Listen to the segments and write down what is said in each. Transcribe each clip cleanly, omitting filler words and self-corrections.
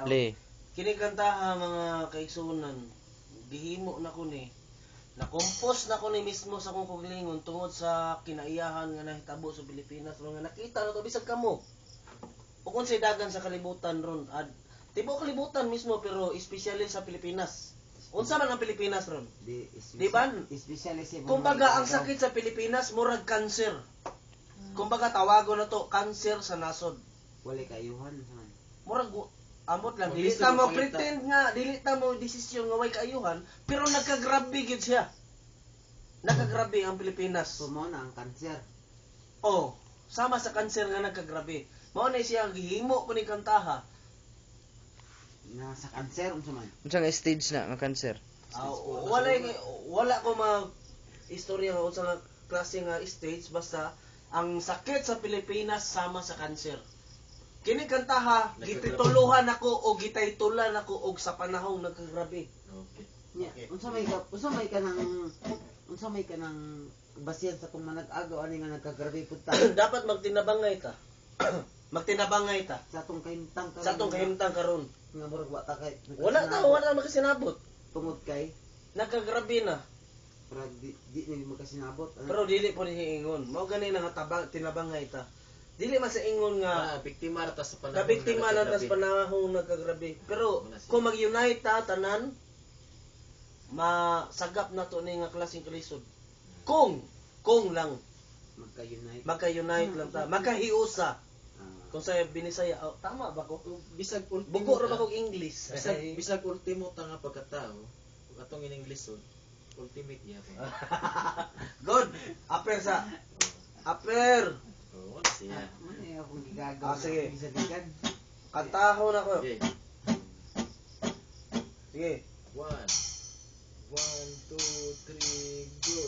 Play. Kini kantaha mga kaigsunan, gihimo na ko ni. Na-compose na ko ni mismo sa akong kaugalingon tungod sa kinaiyahan nga nahitabo sa Pilipinas ron nga nakita na to bisag kamo. Ug unsay dagan sa kalibutan ron, tibo kalibutan mismo pero especially sa Pilipinas. Unsa man ang Pilipinas ron? Di ba? Especially sa Kumbaga ang sakit sa Pilipinas murag cancer. Kumbaga tawagon na to cancer sa nasod. wala kayuhan man. Murag ambot lang. Dili Gusto ta mo mo pakita. pretend nga, dili ta mo desisyon nga way kaayuhan, pero nagkagrabe gid siya. Nagkagrabe ang Pilipinas. So mo na ang cancer. Oh, sama sa cancer nga nagkagrabe. Mao na siya gihimo ko ni kantaha. Na sa cancer unsa man. Unsa nga stage na nga cancer? Wala ko istorya nga unsa nga klase nga stage basta ang sakit sa Pilipinas sama sa cancer. Kini kantaha gitituluhan ako o gitaytulan ako og sa panahong nagkagrabe. Okay. Nya, Okay. unsa may ka nang basihan sa kung manag-agaw ani nga nagkagrabe pud ta. Dapat magtinabangay ta. Magtinabangay ta. Sa atong kahimtang karon. Sa atong kahimtang karon. nga murag wa ta kay. Wala makasinabot. Tungod kay Nagkagrabe na. para di ni makasinabot. Pero dili po ni ingon. Mao gani na nga tinabangay ta. Dili man sa ingon nga Biktima ra ta sa panahon. kabiktima na tas panahong nagkagrabe. Pero kung mag-unite ta tanan, masagap na to ni nga klaseng kalisod. Kung lang Magka-unite. magka-unite lang ta, magkahiusa. Ah, Kung sa Binisaya, tama ba ko? Bisag ultimo. Bugo ra ba kog English? Bisag ultimo ta nga pagkatao. Ug atong in English ultimate gyapon. Good. Upper. Oh, siya. ano yung akong gigagawa. Sige. Sa digad. Kantahon ako. Okay. Sige. 1 2 3 go.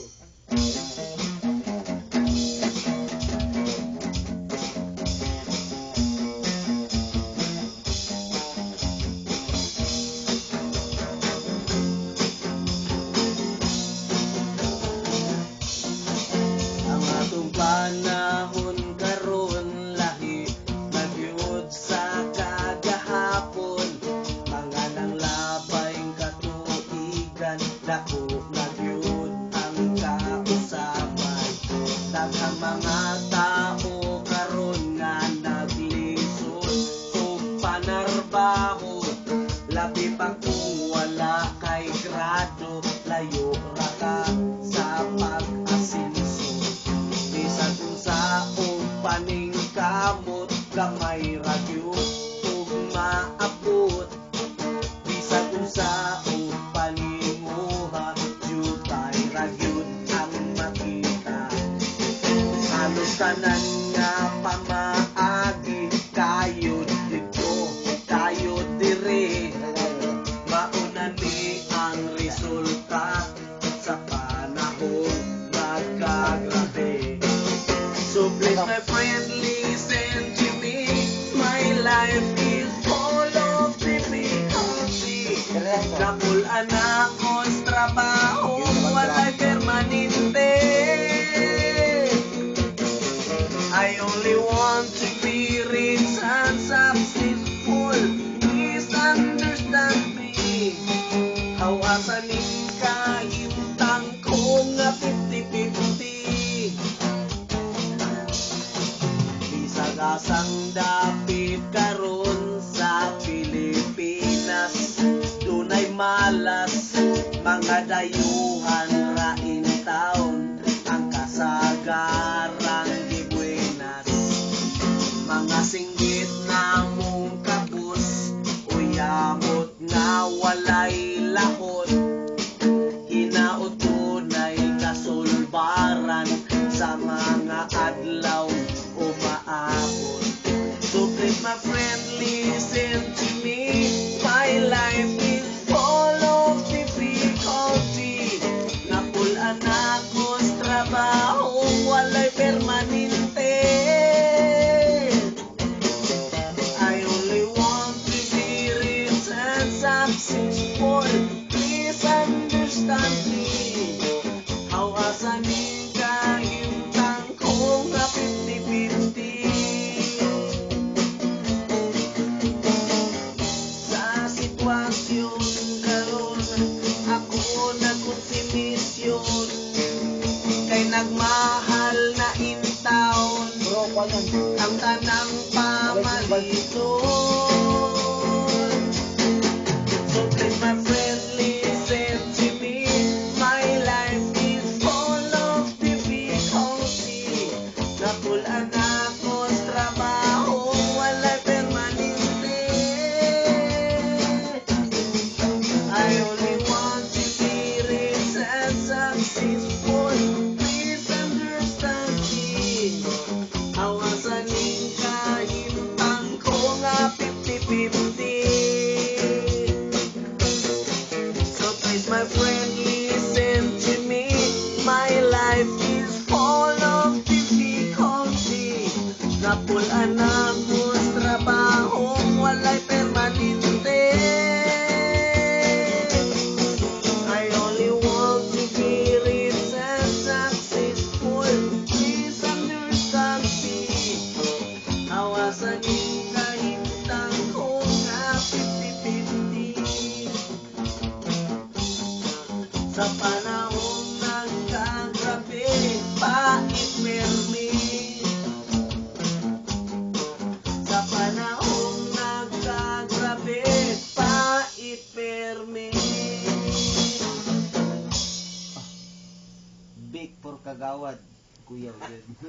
Ang atong panahon karon lahi nagyud sa kagahapon, mga nang labayng katuigan dako nagyud ang kausapan. Daghang mga tao karon nga naglisod og panarbaho, labi pa kung wala kay grado, layo ra ka sa pag-asenso. Bisag unsa og paningkamot, gamay ra gyud ug maabot. Bisag unsa og paninguha, jutay ra gyud ang makita. Halos tanan nga pamaagi, kayod dito, kayod dire. Mauna ni ang resulta sa panahon nagkagrabe. So please my friend, listen to me. My life is full of difficulty. Napulaan ako's trabaho, wala'y permanente. I only want to be rich and successful. Please understand me. How asa ning kahimtang ko nga 50-50. Bisag asang dapit karon sa Pilipinas, dunay malas, mga dayuhan ra in town, ang kasagarang gibuenas. Mga singgit na mong kapos, uyamot nga walay lahot, hinaot tunay kasulbaran sa mga adlaw umaabot. So please my friend, listen to me. My life is full of difficulty. Napulaan ako's trabaho, walay permanente. I only want to be rich and successful. Please understand me. How asa ning kahimtang ko nga 50-50. ang tanang pamalisod. So please my friend, listen to me. My life is full of difficulty. Napulaan ako sa trabaho, wala'y permanente. I only want to be rich and successful. Please understand me. Awasan ning kahintang ko nga 50-50. So please my friend, listen to me. My life is full of difficulty. Napulaan ako sa trabaho, wala'y permanente. I only want to be rich and successful. Please understand me. Awasan ning kahintang ko nga 50-50. Sa panahong nagkagrabe, pait mermi. Sa panahong nagkagrabe, pait mermi. Big for kagawad, kuya yun.